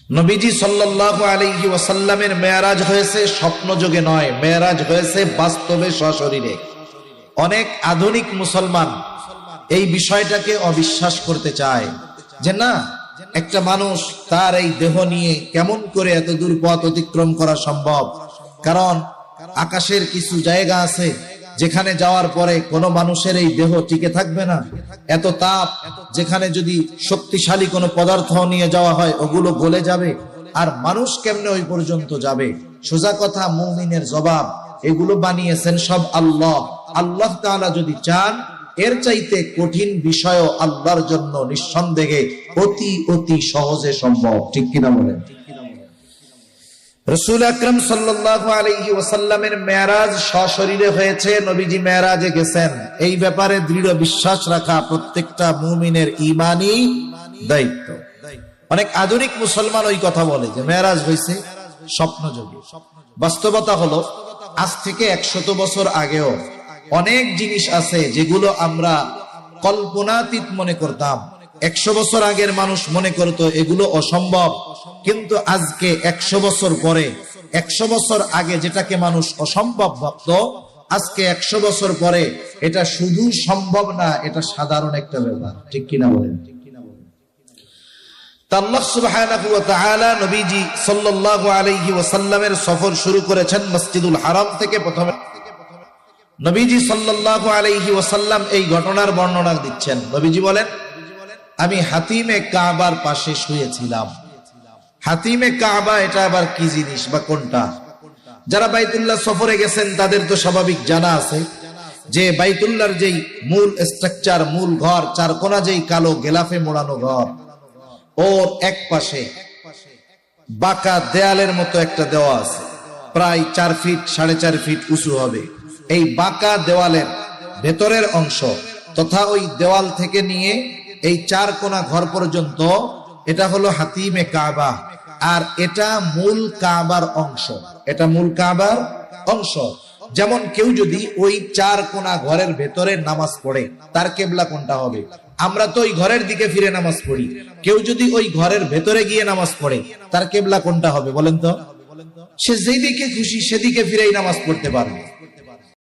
নবীজি সাল্লাল্লাহু আলাইহি ওয়াসাল্লামের মেরাজ হয়েছে স্বপ্নযোগে নয়, মেরাজ হয়েছে বাস্তবে সশরীরে। অনেক আধুনিক মুসলমান এই বিষয়টাকে অবিশ্বাস করতে চায় যে না, একটা মানুষ তার এই দেহ নিয়ে কেমন করে এত দূর পথ অতিক্রম করা সম্ভব। কারণ আকাশের কিছু জায়গা আছে যেখানে যাওয়ার পরে কোনো মানুষের এই দেহ টিকে থাকবে না। এত তাপ, যেখানে যদি শক্তিশালী কোনো পদার্থ নিয়ে যাওয়া হয় ওগুলো গলে যাবে, আর মানুষ কেমনে ওই পর্যন্ত যাবে? সোজা কথা, মুমিনের জবাব, এগুলো বানিয়েছেন সব আল্লাহ। আল্লাহ তাআলা যদি চান, এর চাইতে কঠিন বিষয় আল্লাহর জন্য নিঃসন্দেহে অতি অতি সহজে সম্ভব। ঠিক কিনা বলেন? রাসূল আকরাম সাল্লাল্লাহু আলাইহি ওয়াসাল্লামের মেরাজ সশরীরে হয়েছে, নবীজি মেরাজে গেছেন। এই ব্যাপারে দৃঢ় বিশ্বাস রাখা প্রত্যেকটা মুমিনের ঈমানি দায়িত্ব। অনেক আধুনিক মুসলমান ওই কথা বলে যে মেরাজ হয়েছে স্বপ্নযোগে। বাস্তবতা হলো, আজ থেকে 100 বছর আগেও অনেক জিনিস আছে যেগুলো আমরা কল্পনাতীত মনে করতাম। 100 বছর আগের মানুষ মনে করতো এগুলো অসম্ভব, কিন্তু আজকে 100 বছর পরে, 100 বছর আগে যেটাকে মানুষ অসম্ভব ভাবতো, আজকে 100 বছর পরে এটা শুধু সম্ভব না, এটা সাধারণ একটা ব্যাপার। ঠিক কিনা বলেন? আল্লাহ সুবহানাহু ওয়া তাআলা নবীজি সাল্লাল্লাহু আলাইহি ওয়াসাল্লামের সফর শুরু করেছেন মসজিদুল হারাম থেকে। প্রথমে নবীজি সাল্লাল্লাহু আলাইহি ওয়াসাল্লাম এই ঘটনার বর্ণনা দিচ্ছেন। নবীজি বলেন, আমি হাতিমে কাবার পাশে শুয়েছিলাম। হাতিমে কাবা এটা আবার কি জিনিস বা কোনটা? যারা বাইতুল্লাহ সফরে গেছেন তাদের তো স্বাভাবিক জানা আছে যে বাইতুল্লাহর যেই মূল স্ট্রাকচার, মূল ঘর, চারকোনা যেই কালো গেলাফে মোড়ানো ঘর, ওর এক পাশে বাঁকা দেয়ালের মতো একটা দেওয়া আছে, প্রায় 4 ফিট 4.5 ফিট উঁচু হবে। এই বাঁকা দেওয়ালের ভেতরের অংশ তথা ওই দেওয়াল থেকে নিয়ে এই 4 কোনা ঘর পর্যন্ত, এটা হলো হাতিমে কাবা। আর এটা মূল কাবার অংশ, এটা মূল কাবার অংশ। যেমন কেউ যদি ওই 4 কোনা ঘরের ভেতরে নামাজ পড়ে, তার কেবলা কোনটা হবে? আমরা তো ওই ঘরের দিকে ফিরে নামাজ পড়ি। কেউ যদি ওই ঘরের ভেতরে গিয়ে নামাজ পড়ে, তার কেবলা কোনটা হবে বলেন তো? সে যেদিকে খুশি সেদিকে ফিরেই নামাজ পড়তে পারবে।